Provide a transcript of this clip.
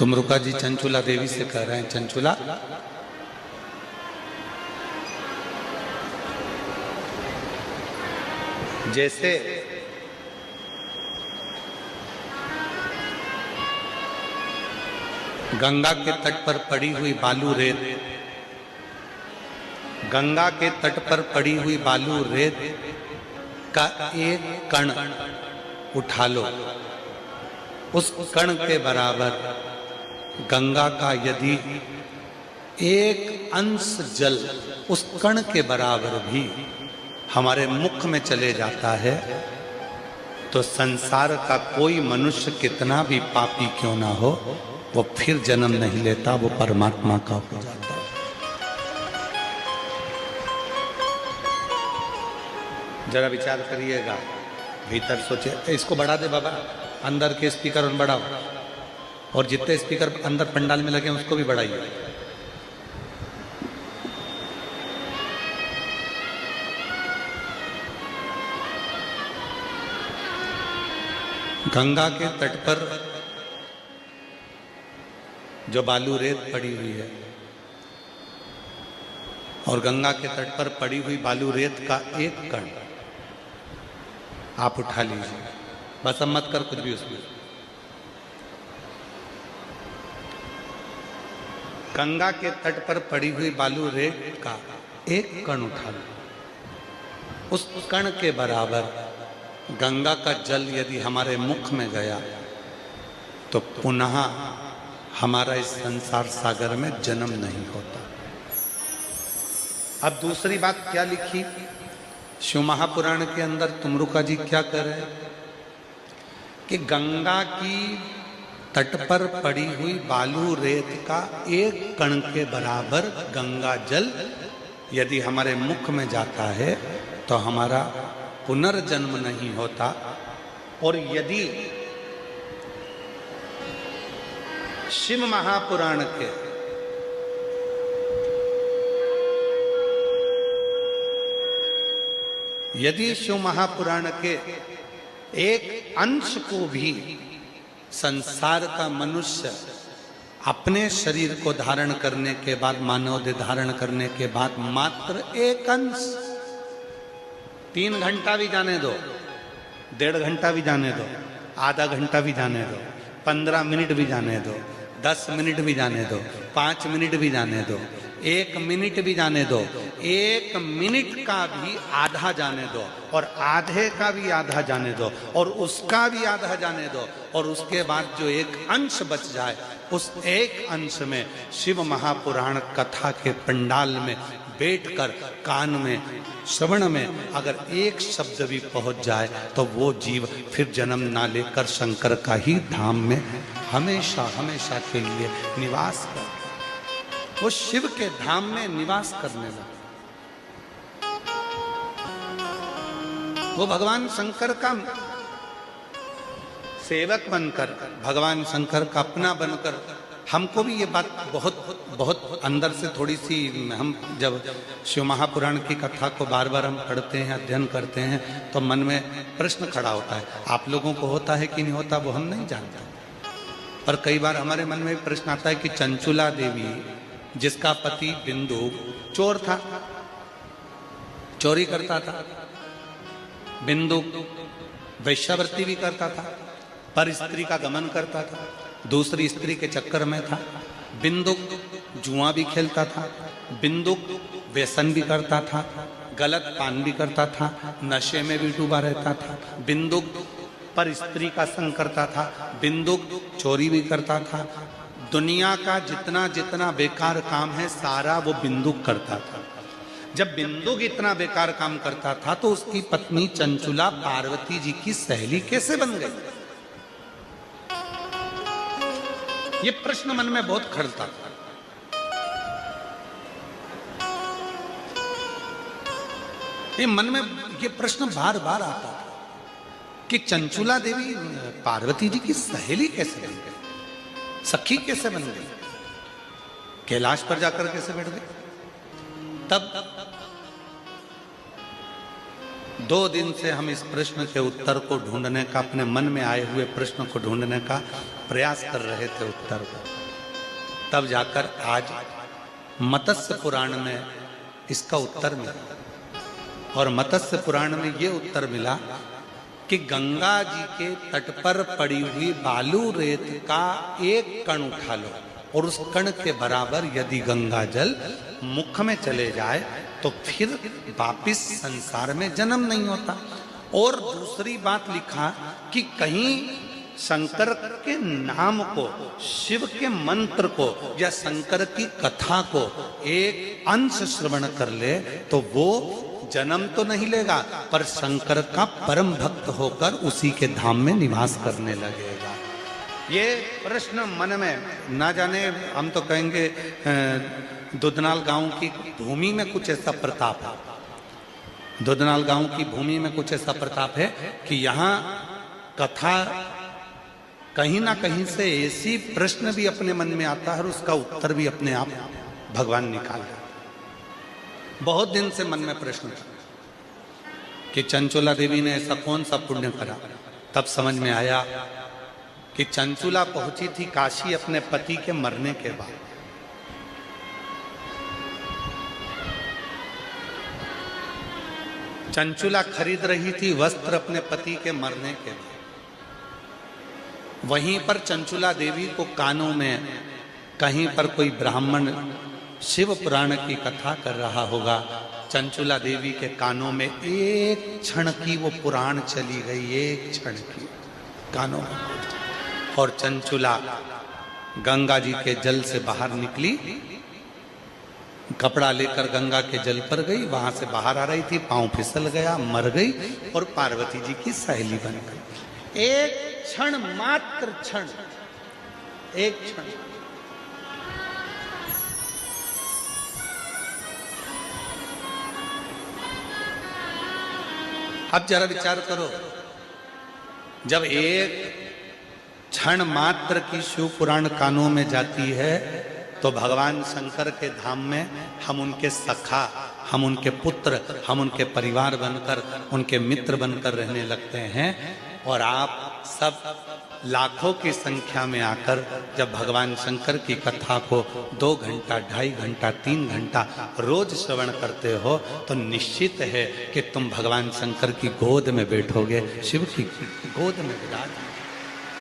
तुमरुका जी चंचुला देवी से कह रहे हैं, चंचुला जैसे गंगा के तट पर पड़ी हुई बालू रेत, गंगा के तट पर पड़ी हुई बालू रेत का एक कण उठा लो, उस कण के बराबर गंगा का यदि एक अंश जल उस कण के बराबर भी हमारे मुख में चले जाता है तो संसार का कोई मनुष्य कितना भी पापी क्यों ना हो, वो फिर जन्म नहीं लेता, वो परमात्मा का हो जाता है। जरा विचार करिएगा, भीतर सोचे। इसको बढ़ा दे बाबा, अंदर के स्पीकर बढ़ाओ, और जितने स्पीकर अंदर पंडाल में लगे उसको भी बढ़ाइए। गंगा के तट पर जो बालू रेत पड़ी हुई है और गंगा के तट पर पड़ी हुई बालू रेत का एक कण आप उठा लीजिए, बस अब मत कर कुछ भी उसमें। गंगा के तट पर पड़ी हुई बालू रेत का एक कण उठा लो, उस कण के बराबर गंगा का जल यदि हमारे मुख में गया तो पुनः हमारा इस संसार सागर में जन्म नहीं होता। अब दूसरी बात क्या लिखी शिव महापुराण के अंदर, तुमरुका जी क्या कर रहे हैं कि गंगा की तट पर पड़ी हुई बालू रेत का एक कण के बराबर गंगा जल यदि हमारे मुख में जाता है तो हमारा पुनर्जन्म नहीं होता। और यदि शिव महापुराण के शिव महापुराण के एक अंश को भी संसार का मनुष्य अपने शरीर को धारण करने के बाद, मानव देह धारण करने के बाद मात्र एक अंश, 3 घंटा भी जाने दो, 1.5 घंटा भी जाने दो, आधा घंटा भी जाने दो, 15 मिनट भी जाने दो, 10 मिनट भी जाने दो, 5 मिनट भी जाने दो, 1 मिनट भी जाने दो, 1 मिनट का भी आधा जाने दो, और आधे का भी आधा जाने दो, और उसका भी आधा जाने दो, और उसके बाद जो एक अंश बच जाए, उस एक अंश में शिव महापुराण कथा के पंडाल में बैठकर कान में श्रवण में अगर एक शब्द भी पहुंच जाए तो वो जीव फिर जन्म ना लेकर शंकर का ही धाम में हमेशा हमेशा के लिए निवास कर, वो शिव के धाम में निवास करने लगा। वो भगवान शंकर का सेवक बनकर, भगवान शंकर का अपना बनकर, हमको भी ये बात बहुत बहुत अंदर से थोड़ी सी, हम जब शिव महापुराण की कथा को बार बार हम पढ़ते हैं, अध्ययन करते हैं, तो मन में प्रश्न खड़ा होता है। आप लोगों को होता है कि नहीं होता वो हम नहीं जानते, पर कई बार हमारे मन में प्रश्न आता है कि चंचुला देवी जिसका पति बिंदु चोर था, चोरी करता था, बिंदु वैश्यावृत्ति भी करता था, पर स्त्री का गमन करता था, दूसरी स्त्री के चक्कर में था, बिंदु जुआ भी खेलता था, बिंदु व्यसन भी करता था, गलत पान भी करता था, नशे में भी डूबा रहता था, बिंदु पर स्त्री का संग करता था, बिंदु चोरी भी करता था, दुनिया का जितना जितना बेकार काम है सारा वो बिंदु करता था। जब बिंदु इतना बेकार काम करता था तो उसकी पत्नी चंचुला पार्वती जी की सहेली कैसे बन गई? ये प्रश्न मन में बहुत खड़ता था। ये मन में ये प्रश्न बार बार आता था कि चंचुला देवी पार्वती जी की सहेली कैसे बन गई, सखी कैसे बन गई, कैलाश पर जाकर कैसे बैठ गई? तब 2 दिन से हम इस प्रश्न के उत्तर को ढूंढने का, अपने मन में आए हुए प्रश्न को ढूंढने का प्रयास कर रहे थे उत्तर को। तब जाकर आज मत्स्य पुराण में इसका उत्तर मिला। और मत्स्य पुराण में ये उत्तर मिला कि गंगा जी के तट पर पड़ी हुई बालू रेत का एक कण उठा लो और उस कण के बराबर यदि गंगा जल मुख में चले जाए तो फिर वापिस संसार में जन्म नहीं होता। और दूसरी बात लिखा कि कहीं शंकर के नाम को, शिव के मंत्र को या शंकर की कथा को एक अंश श्रवण कर ले तो वो जन्म तो नहीं लेगा पर शंकर का परम भक्त होकर उसी के धाम में निवास करने लगेगा। ये प्रश्न मन में ना जाने, हम तो कहेंगे दुधनाल गांव की भूमि में कुछ ऐसा प्रताप है, दुधनाल गांव की भूमि में कुछ ऐसा प्रताप है कि यहाँ कथा कहीं ना कहीं से ऐसी प्रश्न भी अपने मन में आता है और उसका उत्तर भी अपने आप भगवान निकाल देते। बहुत दिन से मन में प्रश्न था कि चंचुला देवी ने ऐसा कौन सा पुण्य करा। तब समझ में आया कि चंचुला पहुंची थी काशी अपने पति के मरने के बाद। चंचुला खरीद रही थी वस्त्र अपने पति के मरने के बाद। वहीं पर चंचुला देवी को कानों में कहीं पर कोई ब्राह्मण शिव पुराण की कथा कर रहा होगा। चंचुला देवी के कानों में एक क्षण की वो पुराण चली गई, एक क्षण की कानों में। और चंचुला गंगा जी के जल से बाहर निकली, कपड़ा लेकर गंगा के जल पर गई, वहां से बाहर आ रही थी, पांव फिसल गया, मर गई और पार्वती जी की सहेली बन गई। एक क्षण, मात्र क्षण, एक क्षण। अब जरा विचार करो, जब एक क्षण मात्र की शिव पुराण कानों में जाती है तो भगवान शंकर के धाम में हम उनके सखा, हम उनके पुत्र, हम उनके परिवार बनकर, उनके मित्र बनकर रहने लगते हैं। और आप सब लाखों की संख्या में आकर जब भगवान शंकर की कथा को 2 घंटा, 2.5 घंटा, 3 घंटा रोज श्रवण करते हो तो निश्चित है कि तुम भगवान शंकर की गोद में बैठोगे, शिव की गोद में विराज।